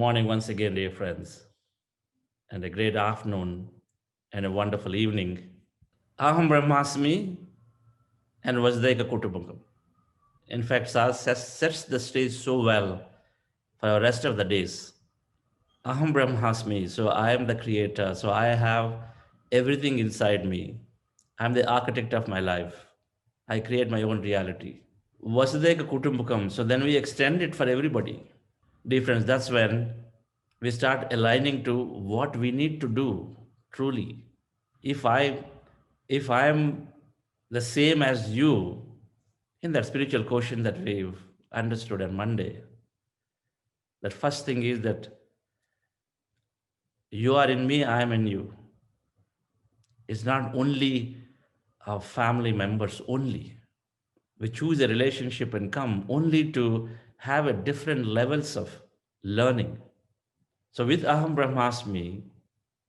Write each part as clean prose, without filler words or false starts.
morning once again, dear friends, and a great afternoon and a wonderful evening. Aham Brahmasmi and Vasudeka Kutumbakam. In fact, sets the stage so well for the rest of the days. Aham Brahmasmi, so I am the creator, so I have everything inside me. I'm the architect of my life. I create my own reality. Vasudeka Kutumbakam, so then we extend it for everybody. Difference. That's when we start aligning to what we need to do truly. If I if I'm the same as you in that spiritual quotient that we've understood on Monday, that first thing is that you are in me, I am in you. It's not only our family members only. We choose a relationship and come only to have a different levels of learning. So with Aham Brahmasmi,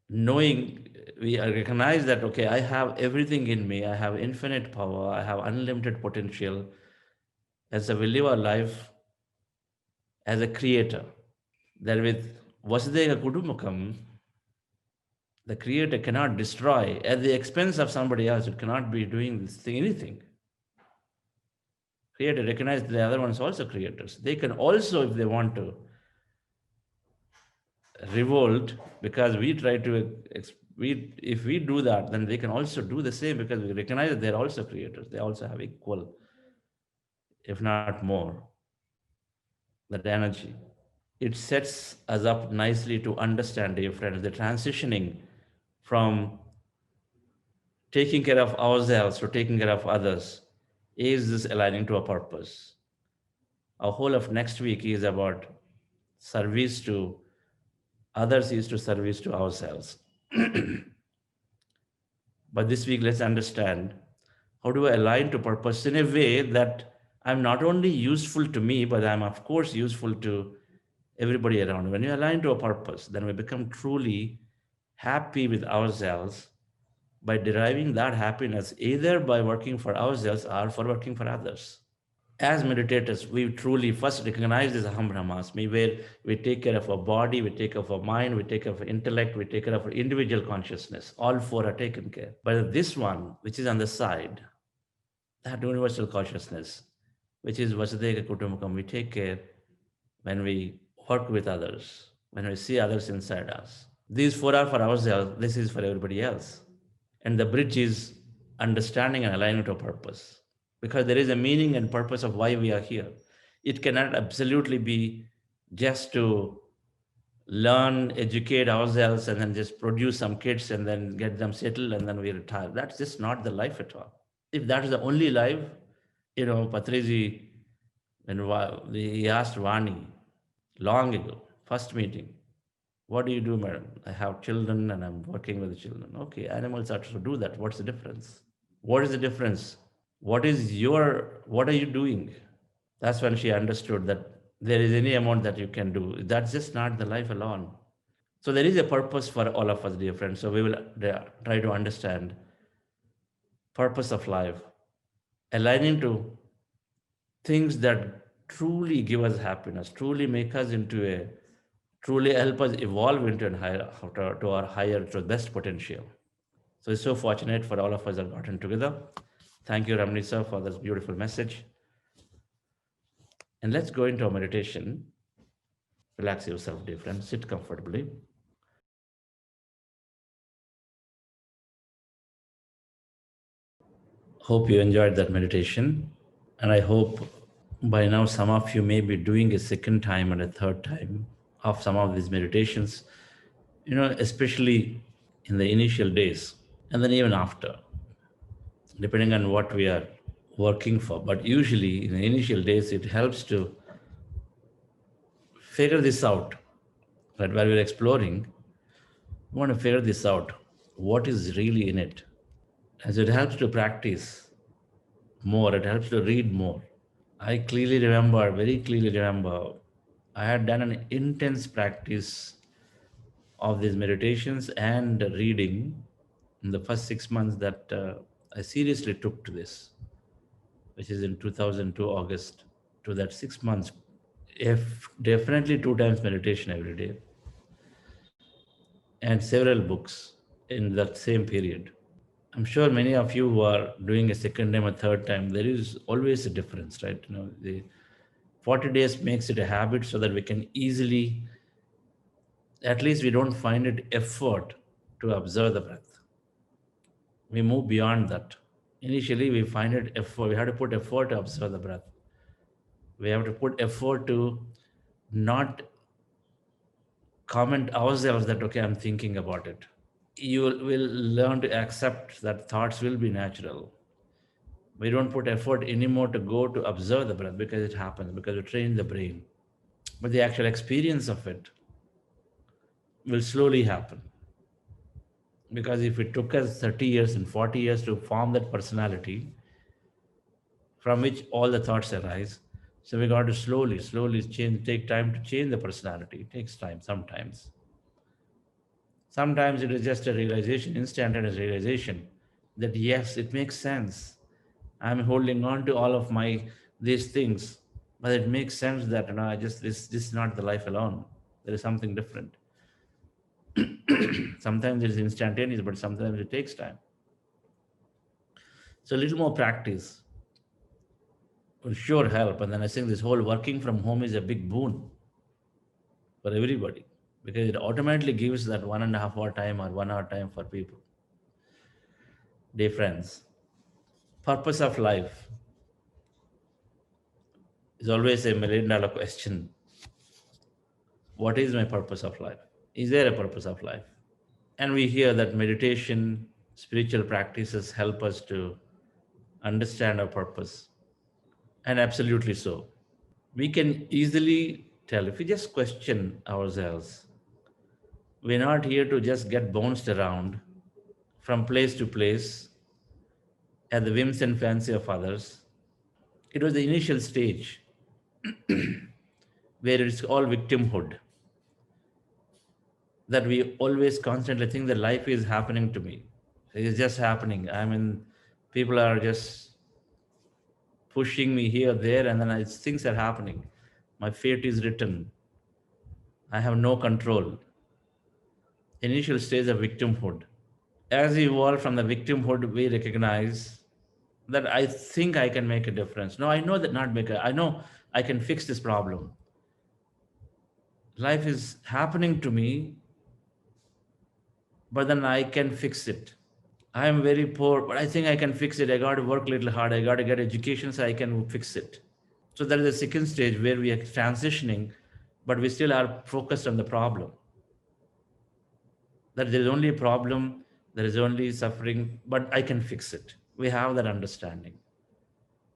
knowing we recognize that, okay, I have everything in me, I have infinite power, I have unlimited potential as a live our life as a creator. That with Vasudeva Kudumukam, the creator cannot destroy at the expense of somebody else. It cannot be doing this thing, anything. Creator recognize the other ones also creators. They can also, if they want to, revolt because we try to we if we do that, then they can also do the same because we recognize that they're also creators. They also have equal, if not more, that energy. It sets us up nicely to understand, dear friends, the transitioning from taking care of ourselves to taking care of others is this aligning to a purpose. Our whole of next week is about service to others is to service to ourselves. But this week, let's understand how do I align to purpose in a way that I'm not only useful to me, but I'm, of course, useful to everybody around. When you align to a purpose, then we become truly happy with ourselves by deriving that happiness either by working for ourselves or for working for others. As meditators, we truly first recognize this Aham Brahmasmi, where we take care of our body, we take care of our mind, we take care of our intellect, we take care of our individual consciousness. All four are taken care. But this one, which is on the side, that universal consciousness, which is Vasudeva Kutumbakam, we take care when we work with others, when we see others inside us. These four are for ourselves, this is for everybody else. And the bridge is understanding and aligning to a purpose. Because there is a meaning and purpose of why we are here. It cannot absolutely be just to learn, educate ourselves, and then just produce some kids and then get them settled and then we retire. That's just not the life at all. If that is the only life, Patriji, when he asked Vani long ago, first meeting, what do you do, madam? I have children and I'm working with the children. Okay, animals also do that. What's the difference? What is the difference? What are you doing? That's when she understood that there is any amount that you can do. That's just not the life alone. So there is a purpose for all of us, dear friends. So we will try to understand purpose of life, aligning to things that truly give us happiness, truly make us into a, truly help us evolve into a higher, to our higher, to best potential. So it's so fortunate for all of us that gotten together. Thank you, Ramni sir, for this beautiful message. And let's go into our meditation. Relax yourself, dear friend. Sit comfortably. Hope you enjoyed that meditation. And I hope by now some of you may be doing a second time and a third time of some of these meditations, especially in the initial days and then even after, depending on what we are working for. But usually in the initial days, it helps to figure this out. Right? While we're exploring, we want to figure this out. What is really in it? As it helps to practice more, it helps to read more. I very clearly remember, I had done an intense practice of these meditations and reading in the first 6 months that I seriously took to this, which is in 2002 August, to that 6 months. If definitely 2 times meditation every day, and several books in that same period. I'm sure many of you who are doing a second time or third time, there is always a difference, right? The 40 days makes it a habit so that we can easily, at least we don't find it effort to observe the breath. We move beyond that. Initially, we find it effort. We have to put effort to observe the breath. We have to put effort to not comment ourselves that, okay, I'm thinking about it. You will learn to accept that thoughts will be natural. We don't put effort anymore to go to observe the breath because it happens, because we train the brain. But the actual experience of it will slowly happen. Because if it took us 30 years and 40 years to form that personality from which all the thoughts arise, so we got to slowly change, take time to change the personality. It takes time sometimes. Sometimes it is just a realization, instantaneous realization that yes, it makes sense. I'm holding on to all of my these things, but it makes sense that I just this is not the life alone. There is something different. Sometimes it is instantaneous, but sometimes it takes time. So a little more practice will sure help. And then I think this whole working from home is a big boon for everybody because it automatically gives that 1.5 hour time or 1 hour time for people. Dear friends, purpose of life is always a $1 million question. What is my purpose of life? Is there a purpose of life? And we hear that meditation, spiritual practices help us to understand our purpose. And absolutely so. We can easily tell if we just question ourselves. We're not here to just get bounced around from place to place at the whims and fancy of others. It was the initial stage where it's all victimhood, that we always constantly think that life is happening to me. It's just happening. I mean, people are just pushing me here, there, and then things are happening. My fate is written. I have no control. Initial stage of victimhood. As we evolve from the victimhood, we recognize that I think I can make a difference. No, I know that not make a, I know I can fix this problem. Life is happening to me, but then I can fix it. I am very poor, but I think I can fix it. I got to work a little hard. I got to get education so I can fix it. So there is a second stage where we are transitioning, but we still are focused on the problem. That there is only a problem, there is only suffering, but I can fix it. We have that understanding.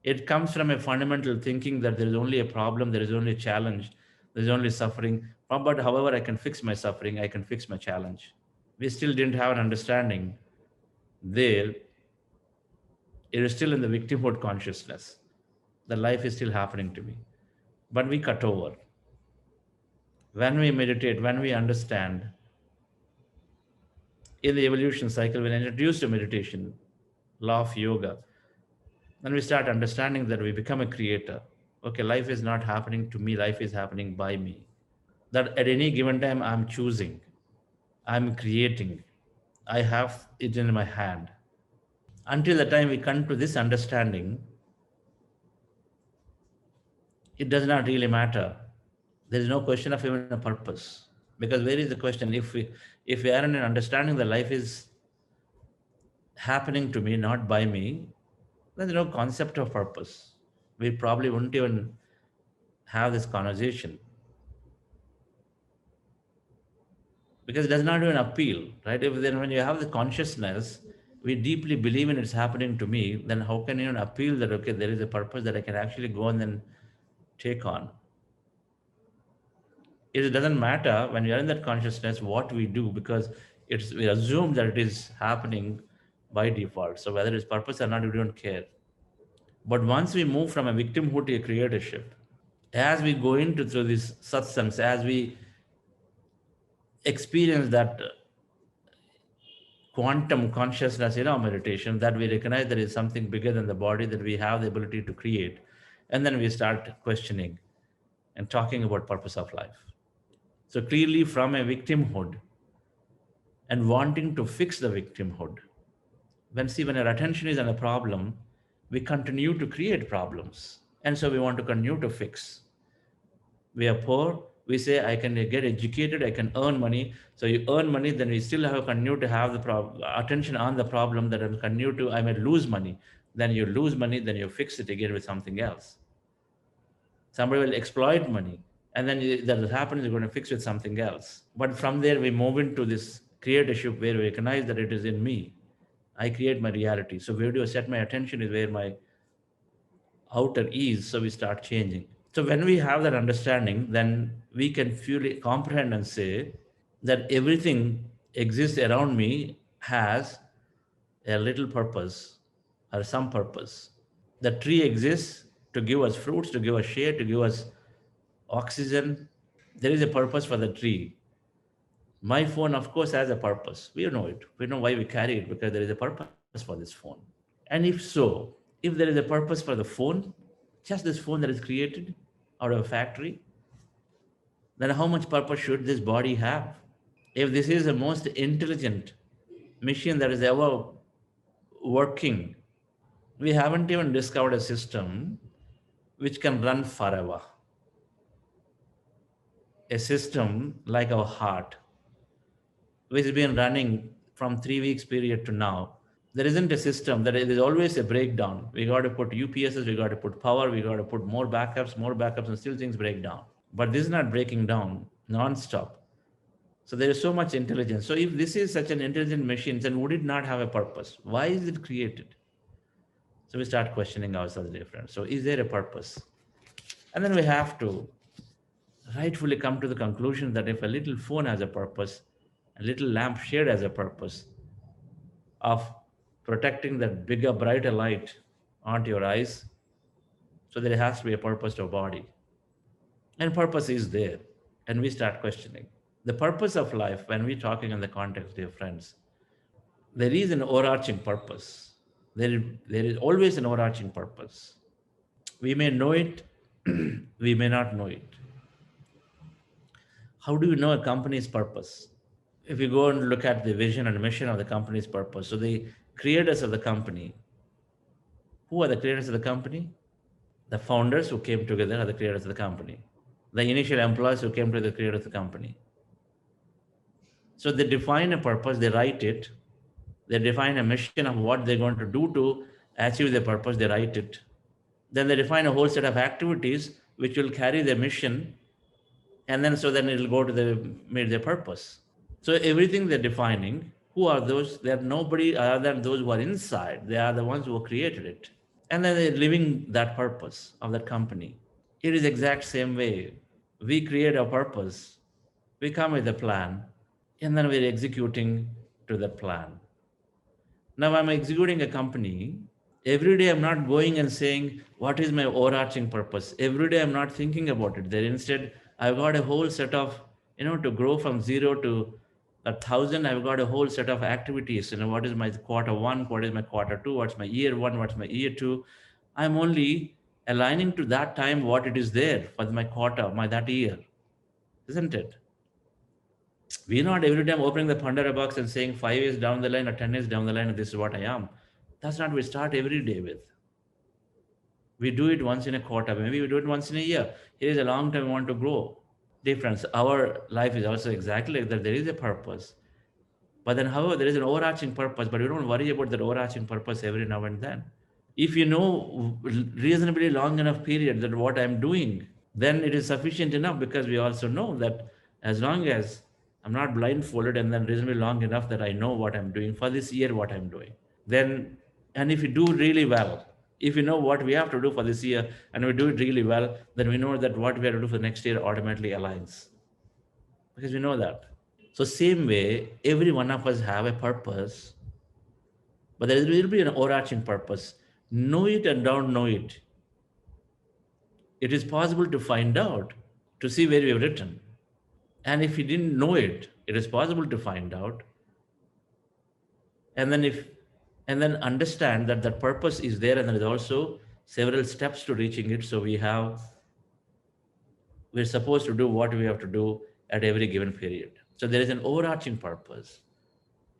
It comes from a fundamental thinking that there is only a problem, there is only a challenge, there is only suffering. But however, I can fix my suffering, I can fix my challenge. We still didn't have an understanding there. It is still in the victimhood consciousness. The life is still happening to me. But we cut over. When we meditate, when we understand, in the evolution cycle, when introduced to meditation, law of yoga, then we start understanding that we become a creator. Okay, life is not happening to me, life is happening by me. That at any given time, I'm choosing, I'm creating, I have it in my hand. Until the time we come to this understanding, it does not really matter. There is no question of even a purpose. Because where is the question? If we are in an understanding that life is happening to me, not by me, there's no concept of purpose. We probably wouldn't even have this conversation because it does not even appeal, right? If then when you have the consciousness, we deeply believe in it's happening to me, then how can you even appeal that okay, there is a purpose that I can actually go and then take on? It doesn't matter when we are in that consciousness what we do because it's we assume that it is happening by default. So whether it's purpose or not, we don't care. But once we move from a victimhood to a creatorship, as we go into through these satsangs, as we experience that quantum consciousness in our meditation, that we recognize there is something bigger than the body, that we have the ability to create, and then we start questioning. and talking about purpose of life. So clearly from a victimhood and wanting to fix the victimhood. When our attention is on a problem, we continue to create problems. And so we want to continue to fix. We are poor, we say, I can get educated, I can earn money. So you earn money, then we still have continue to have the attention on the problem that I may lose money. Then you lose money, then you fix it again with something else. Somebody will exploit money, and then that happens, you're going to fix with something else. But from there, we move into this creatorship where we recognize that it is in me. I create my reality. So where do I set my attention is where my outer is. So we start changing. So when we have that understanding, then we can fully comprehend and say that everything exists around me has a little purpose or some purpose. The tree exists to give us fruits, to give us shade, to give us oxygen. There is a purpose for the tree. My phone, of course, has a purpose. We know it. We know why we carry it because there is a purpose for this phone. And if so, if there is a purpose for the phone, just this phone that is created out of a factory, then how much purpose should this body have? If this is the most intelligent machine that is ever working, we haven't even discovered a system which can run forever. A system like our heart, which has been running from 3 weeks period to now. There isn't a system. There is always a breakdown. We got to put UPSs, we got to put power, we got to put more backups, and still things break down. But this is not breaking down non-stop. So there is so much intelligence. So if this is such an intelligent machine, then would it not have a purpose? Why is it created? So we start questioning ourselves different. So is there a purpose? And then we have to rightfully come to the conclusion that if a little phone has a purpose, a little lampshade has a purpose of protecting that bigger, brighter light onto your eyes, so there has to be a purpose to a body. And purpose is there. And we start questioning. The purpose of life, when we're talking in the context, dear friends, there is an overarching purpose. There is always an overarching purpose. We may know it, we may not know it. How do you know a company's purpose? If you go and look at the vision and mission of the company's purpose, so the creators of the company, who are the creators of the company? The founders who came together are the creators of the company. The initial employees who came to the creators of the company. So they define a purpose, they write it, they define a mission of what they're going to do to achieve their purpose, they write it. Then they define a whole set of activities which will carry their mission, and then it'll go to meet their purpose. So everything they're defining, who are those? They're nobody other than those who are inside. They are the ones who created it. And then they're living that purpose of that company. It is exact same way. We create a purpose, we come with a plan, and then we're executing to that plan. Now I'm executing a company. Every day I'm not going and saying, what is my overarching purpose? Every day I'm not thinking about it. There instead, I've got a whole set of, to grow from 0 to 1,000, I've got a whole set of activities. What is my quarter one? What is my quarter two? What's my year one? What's my year two? I'm only aligning to that time what it is there for my quarter, that year, isn't it? We're not every time opening the Pandora box and saying 5 years down the line or 10 years down the line, this is what I am. That's not what we start every day with. We do it once in a quarter, maybe we do it once in a year. It is a long time we want to grow. Difference. Our life is also exactly like that. There is a purpose. But then, however, there is an overarching purpose, but we don't worry about that overarching purpose every now and then. If you know reasonably long enough period that what I'm doing, then it is sufficient enough, because we also know that as long as I'm not blindfolded and then reasonably long enough that I know what I'm doing for this year, what I'm doing, then, and if you do really well, if you know what we have to do for this year and we do it really well, then we know that what we have to do for next year automatically aligns, because we know that. So same way, every one of us have a purpose, but there will be an overarching purpose. Know it and don't know it. It is possible to find out, to see where we have written. And if you didn't know it, it is possible to find out. And then understand that that purpose is there, and there is also several steps to reaching it. So we have We're supposed to do what we have to do at every given period. So there is an overarching purpose.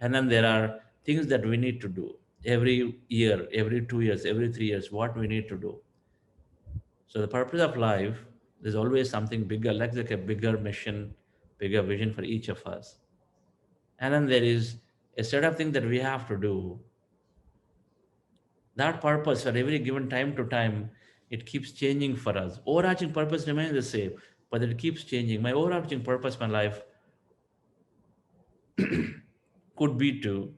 And then there are things that we need to do every year, every 2 years, every 3 years, what we need to do. So the purpose of life, there's always something bigger, like a bigger mission, bigger vision for each of us. And then there is a set of things that we have to do. That purpose for every given time to time, it keeps changing for us. Overarching purpose remains the same, but it keeps changing. My overarching purpose in my life could be to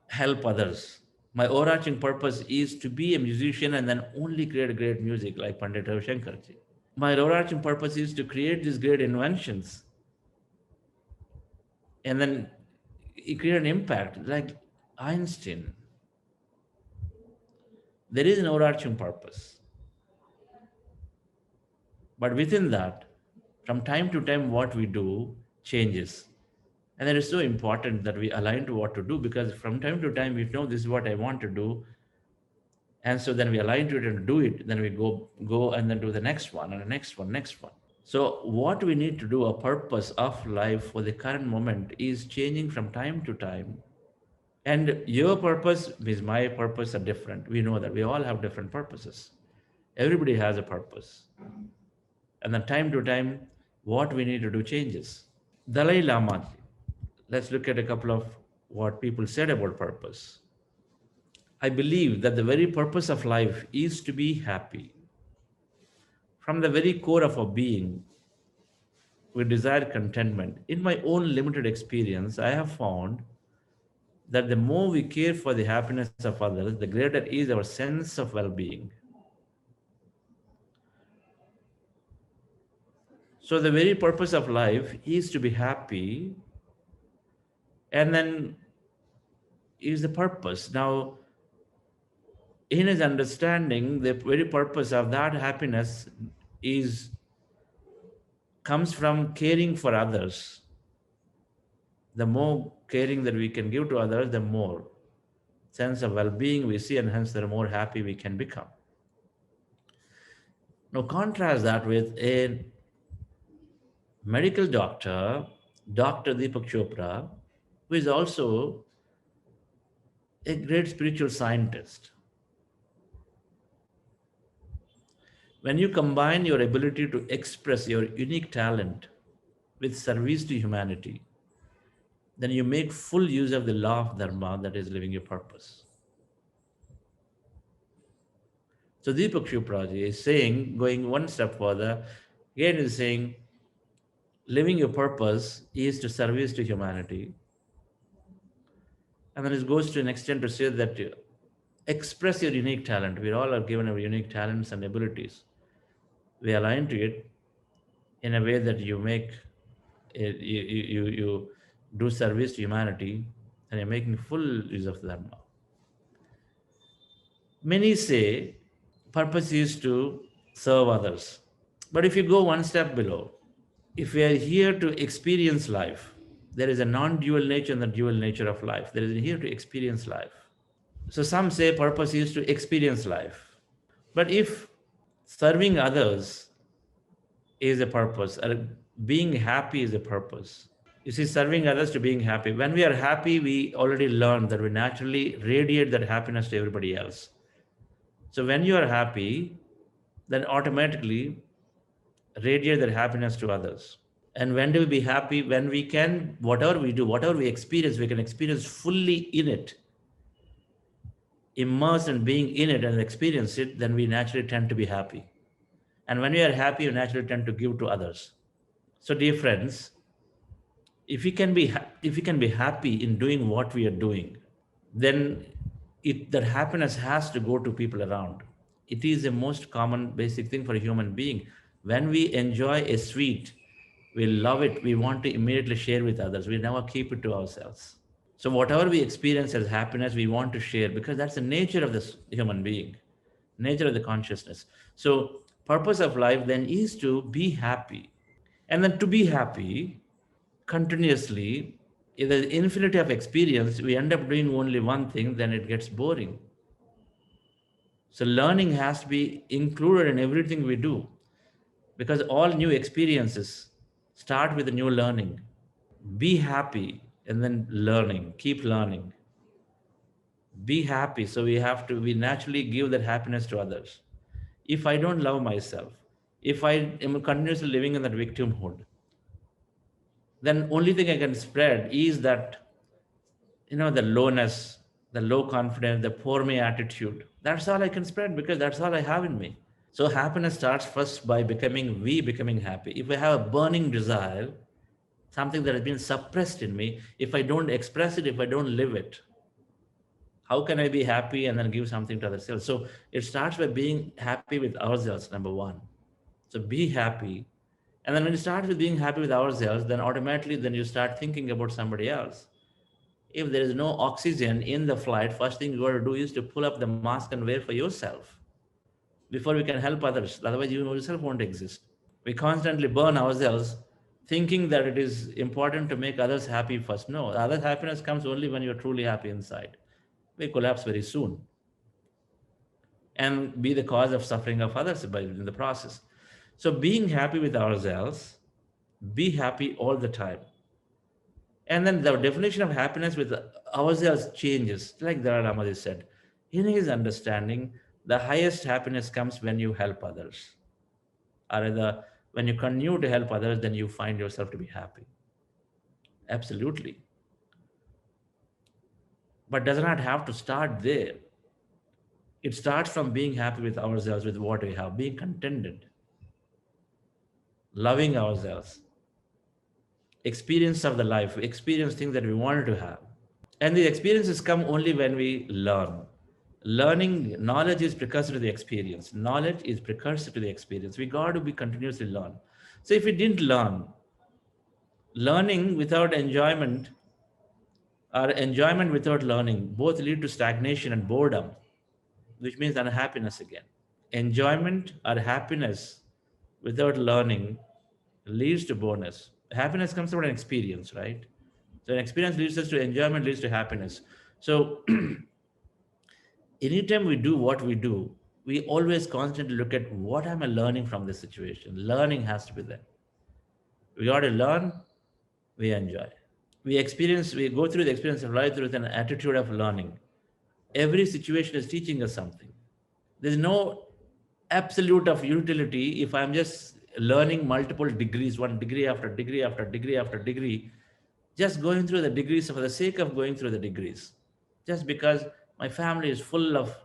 help others. My overarching purpose is to be a musician and then only create great music like Pandit Ravi Shankarji. My overarching purpose is to create these great inventions and then create an impact like Einstein. There is an overarching purpose. But within that, from time to time, what we do changes. And it is so important that we align to what to do, because from time to time we know this is what I want to do. And so then we align to it and do it. Then we go and then do the next one and the next one, next one. So what we need to do, a purpose of life for the current moment is changing from time to time. And your purpose is my purpose are different. We know that we all have different purposes. Everybody has a purpose. And then time to time, what we need to do changes. Dalai Lama, let's look at a couple of what people said about purpose. I believe that the very purpose of life is to be happy. From the very core of our being, we desire contentment. In my own limited experience, I have found that the more we care for the happiness of others, the greater is our sense of well being. So, the very purpose of life is to be happy, and then is the purpose. Now, in his understanding, the very purpose of that happiness is comes from caring for others. The more caring that we can give to others, the more sense of well-being we see, and hence the more happy we can become. Now contrast that with a medical doctor, Dr. Deepak Chopra, who is also a great spiritual scientist. When you combine your ability to express your unique talent with service to humanity, then you make full use of the law of dharma, that is living your purpose. So Deepak Chopra is saying, going one step further, again is saying, living your purpose is to service to humanity. And then it goes to an extent to say that you express your unique talent. We all are given our unique talents and abilities. We align to it in a way that you make it, you do service to humanity, and you're making full use of them now. Many say purpose is to serve others. But if you go one step below, if we are here to experience life, there is a non-dual nature and the dual nature of life. There is here to experience life. So some say purpose is to experience life. But if serving others is a purpose, or being happy is a purpose, you see, serving others to being happy. When we are happy, we already learned that we naturally radiate that happiness to everybody else. So when you are happy, then automatically radiate that happiness to others. And when do we be happy? When we can, whatever we do, whatever we experience, we can experience fully in it, immersed in being in it and experience it, then we naturally tend to be happy. And when we are happy, we naturally tend to give to others. So, dear friends, if we can be happy in doing what we are doing, then that happiness has to go to people around. It is the most common basic thing for a human being. When we enjoy a sweet, we love it, we want to immediately share with others. We never keep it to ourselves. So whatever we experience as happiness, we want to share, because that's the nature of this human being, nature of the consciousness. So purpose of life then is to be happy. And then to be happy continuously, in the infinity of experience, we end up doing only one thing, then it gets boring. So learning has to be included in everything we do, because all new experiences start with a new learning. Be happy and then learning, keep learning. Be happy. So we naturally give that happiness to others. If I don't love myself, if I am continuously living in that victimhood, then only thing I can spread is that, the lowness, the low confidence, the poor me attitude. That's all I can spread because that's all I have in me. So happiness starts first by becoming happy. If I have a burning desire, something that has been suppressed in me, if I don't express it, if I don't live it, how can I be happy and then give something to others? So it starts by being happy with ourselves, number one. So be happy. And then when you start with being happy with ourselves, then automatically then you start thinking about somebody else. If there is no oxygen in the flight, first thing you got to do is to pull up the mask and wear for yourself before we can help others. Otherwise, you yourself won't exist. We constantly burn ourselves thinking that it is important to make others happy first. No, other happiness comes only when you're truly happy inside. We collapse very soon and be the cause of suffering of others in the process. So being happy with ourselves, be happy all the time. And then the definition of happiness with ourselves changes. Like Dalai Lama has said, in his understanding, the highest happiness comes when you help others. Or rather, when you continue to help others, then you find yourself to be happy. Absolutely. But does not have to start there. It starts from being happy with ourselves, with what we have, being contented, loving ourselves, experience of the life, experience things that we wanted to have. And the experiences come only when we learn. Learning, knowledge is precursor to the experience. Knowledge is precursor to the experience. We got to be continuously learn. So if we didn't learn, learning without enjoyment or enjoyment without learning both lead to stagnation and boredom, which means unhappiness again. Enjoyment or happiness without learning leads to bonus. Happiness comes from an experience, right? So an experience leads us to enjoyment, leads to happiness. So anytime we do what we do, we always constantly look at what am I learning from this situation. Learning has to be there. We got to learn, we enjoy. We go through the experience of life with an attitude of learning. Every situation is teaching us something. There's no absolute of utility if I'm just learning multiple degrees, one degree after degree after degree after degree, just going through the degrees for the sake of going through the degrees. Just because my family is full of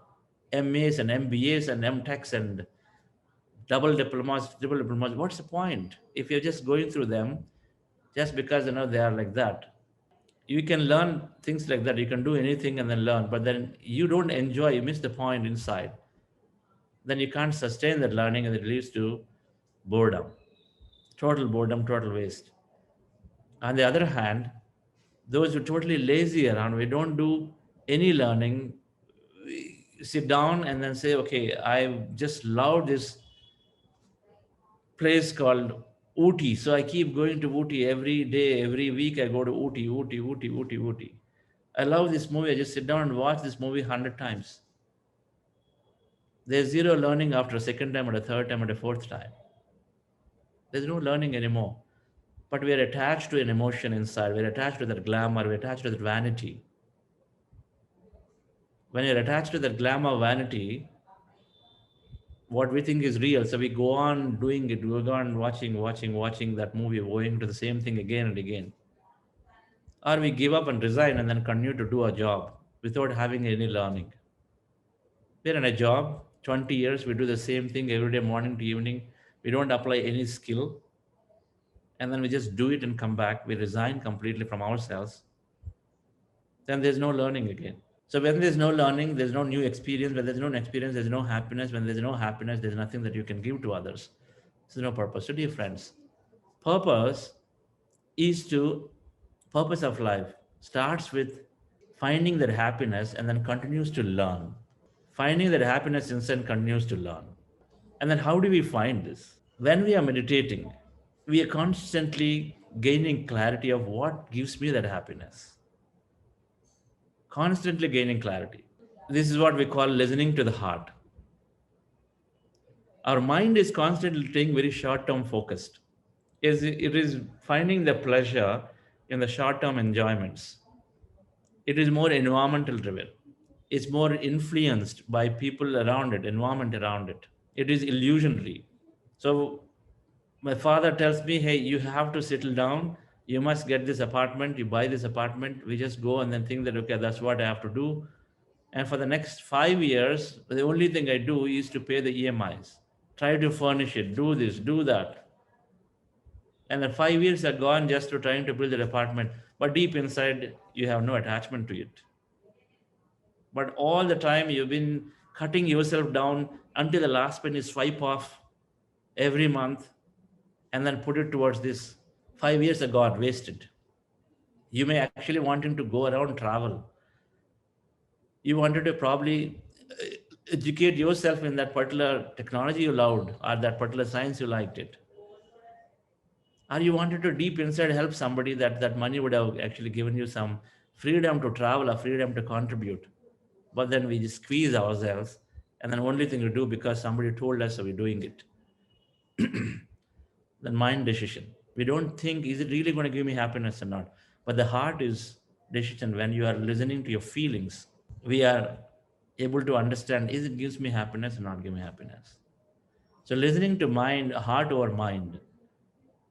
MAs and MBAs and MTechs and double diplomas, triple diplomas, what's the point if you're just going through them just because they are like that? You can learn things like that. You can do anything and then learn, but then you don't enjoy, you miss the point inside. Then you can't sustain that learning and it leads to boredom, total waste. On the other hand, those who are totally lazy around, we don't do any learning, we sit down and then say, okay, I just love this place called Ooty. So I keep going to Ooty every day, every week I go to Ooty, Ooty, Ooty, Ooty, Ooty. I love this movie. I just sit down and watch this movie 100 times. There's zero learning after a second time or a third time or a fourth time. There's no learning anymore. But we are attached to an emotion inside. We're attached to that glamour. We're attached to that vanity. When you're attached to that glamour vanity, what we think is real. So we go on doing it. We go on watching that movie, going to the same thing again and again. Or we give up and resign and then continue to do a job without having any learning. We're in a job, 20 years, we do the same thing every day, morning to evening. We don't apply any skill. And then we just do it and come back. We resign completely from ourselves. Then there's no learning again. So when there's no learning, there's no new experience. When there's no experience, there's no happiness. When there's no happiness, there's nothing that you can give to others. There's no purpose. So dear friends, purpose is to purpose of life starts with finding that happiness and then continues to learn. Finding that happiness inside continues to learn. And then how do we find this? When we are meditating, we are constantly gaining clarity of what gives me that happiness. Constantly gaining clarity. This is what we call listening to the heart. Our mind is constantly staying very short term focused. It is finding the pleasure in the short term enjoyments. It is more environmental driven. It's more influenced by people around it, environment around it. It is illusionary. So my father tells me, hey, you have to settle down. You must get this apartment. You buy this apartment. We just go and then think that, okay, that's what I have to do. And for the next 5 years, the only thing I do is to pay the EMIs. Try to furnish it, do this, do that. And then 5 years are gone just to trying to build an apartment. But deep inside, you have no attachment to it. But all the time, you've been cutting yourself down until the last penny swipe off every month and then put it towards this. 5 years are gone, wasted. You may actually wanting to go around travel. You wanted to probably educate yourself in that particular technology you loved or that particular science you liked it, or you wanted to deep inside help somebody that that money would have actually given you some freedom to travel or freedom to contribute. But then we just squeeze ourselves, and then only thing we do because somebody told us, so we're doing it. Then mind decision. We don't think, is it really going to give me happiness or not? But the heart is decision. When you are listening to your feelings, we are able to understand, is it gives me happiness or not give me happiness. So listening to mind, heart over mind,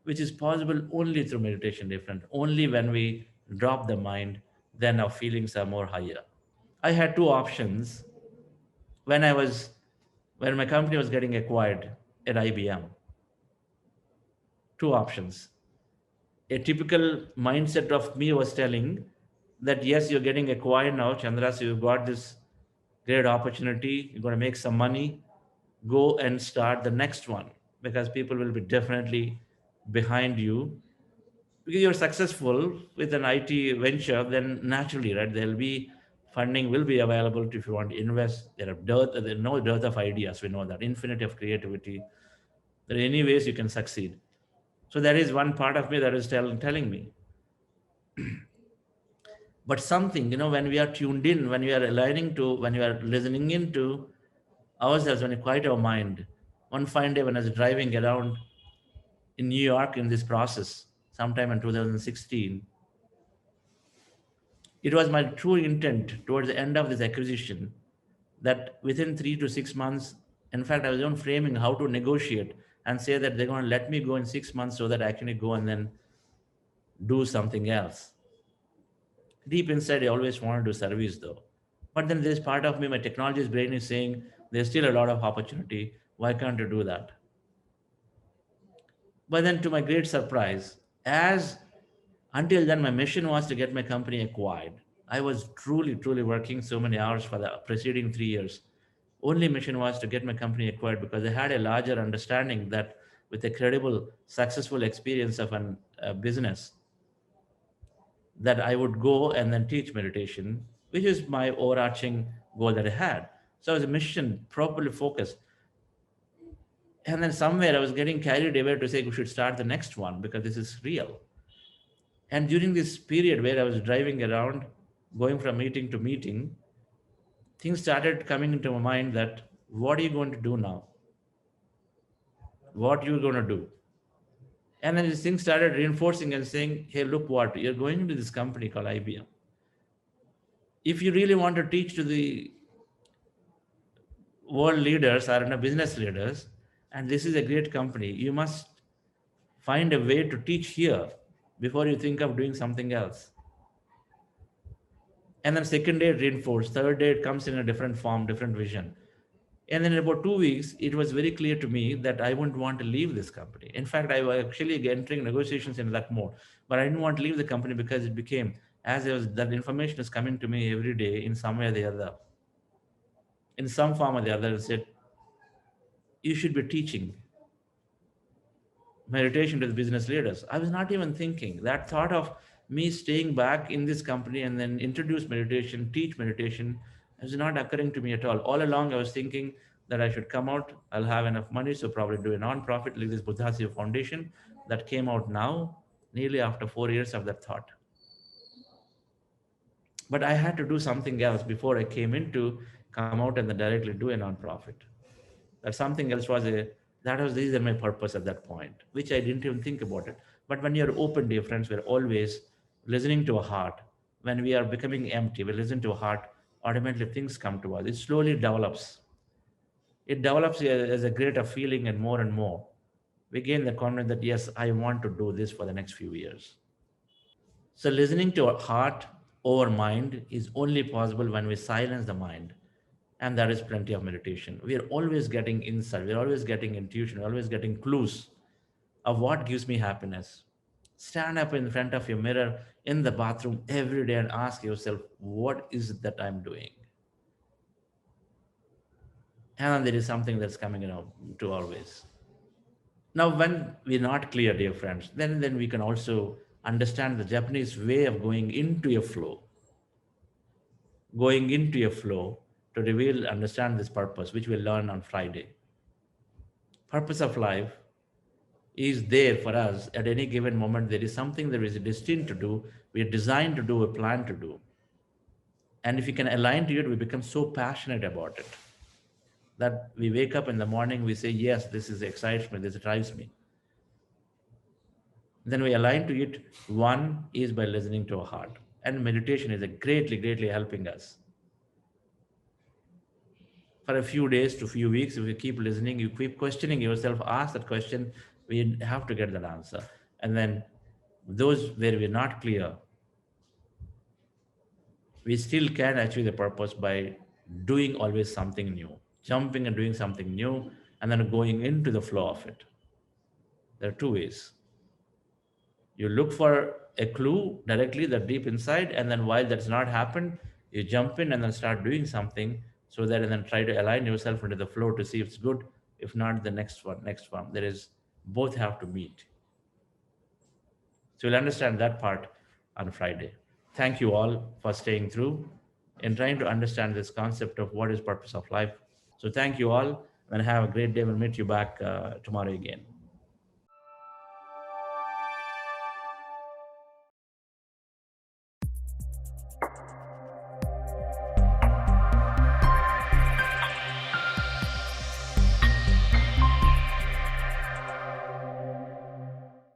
which is possible only through meditation, different. Only when we drop the mind, then our feelings are more higher. I had two options when I was when my company was getting acquired at IBM. Two options. A typical mindset of me was telling that yes, you're getting acquired now, Chandra, so you've got this great opportunity, you're going to make some money, go and start the next one because people will be definitely behind you. Because you're successful with an IT venture, then naturally, right, there'll be funding will be available if you want to invest. There's no dearth of ideas. We know that infinity of creativity. There are any ways you can succeed. So there is one part of me that is telling me. But something, when we are tuned in, when we are aligning to, when we are listening into ourselves, when we quiet our mind, one fine day when I was driving around in New York in this process, sometime in 2016, it was my true intent towards the end of this acquisition that within 3 to 6 months, in fact, I was even framing how to negotiate and say that they're going to let me go in 6 months so that I can go and then do something else. Deep inside, I always wanted to service though. But then there's part of me, my technology's brain is saying there's still a lot of opportunity. Why can't you do that? But then, to my great surprise, as until then, my mission was to get my company acquired. I was truly, truly working so many hours for the preceding 3 years. Only mission was to get my company acquired because I had a larger understanding that with a credible, successful experience of a business, that I would go and then teach meditation, which is my overarching goal that I had. So I was a mission, properly focused. And then somewhere I was getting carried away to say we should start the next one because this is real. And during this period where I was driving around, going from meeting to meeting, things started coming into my mind that what are you going to do now? What you going to do? And then these things started reinforcing and saying, hey, look what, you're going into this company called IBM. If you really want to teach to the world leaders or business leaders, and this is a great company, you must find a way to teach here before you think of doing something else. And then second day it reinforced, third day it comes in a different form, different vision. And then in about 2 weeks, it was very clear to me that I wouldn't want to leave this company. In fact, I was actually entering negotiations in that mode, but I didn't want to leave the company because it became, as it was, that information is coming to me every day in some way or the other, in some form or the other. It said, you should be teaching meditation to the business leaders. I was not even thinking that thought of me staying back in this company and then introduce meditation, teach meditation, is not occurring to me at all. All along, I was thinking that I should come out, I'll have enough money, so probably do a non-profit like this Buddhasya Foundation that came out now, nearly after 4 years of that thought. But I had to do something else before I came in to come out and then directly do a non-profit. That something else was a that was these are my purpose at that point, which I didn't even think about it. But when you're open, dear friends, we're always listening to a heart. When we are becoming empty, we listen to a heart, automatically things come to us. It slowly develops. It develops as a greater feeling, and more. We gain the confidence that yes, I want to do this for the next few years. So listening to our heart over mind is only possible when we silence the mind. And that is plenty of meditation. We are always getting insight, we're always getting intuition, we're always getting clues of what gives me happiness. Stand up in front of your mirror in the bathroom every day and ask yourself, what is it that I'm doing? And there is something that's coming to always. Now, when we're not clear, dear friends, then we can also understand the Japanese way of going into a flow to reveal, understand this purpose, which we'll learn on Friday. Purpose of life is there for us at any given moment. There is something that is destined to do, we are designed to do, a plan to do. And if we can align to it, we become so passionate about it that we wake up in the morning, we say, yes, this is excites me, this drives me. Then we align to it. One is by listening to our heart. And meditation is a greatly helping us. For a few days to few weeks, if you keep listening, you keep questioning yourself, ask that question, we have to get that answer. And then those where we're not clear, we still can achieve the purpose by doing always something new, jumping and doing something new, and then going into the flow of it. There are two ways. You look for a clue directly that deep inside, and then while that's not happened, you jump in and then start doing something so that and then try to align yourself into the flow to see if it's good. If not, the next one. There is both have to meet. So you'll understand that part on Friday. Thank you all for staying through and trying to understand this concept of what is purpose of life. So thank you all and have a great day. We'll meet you back tomorrow again.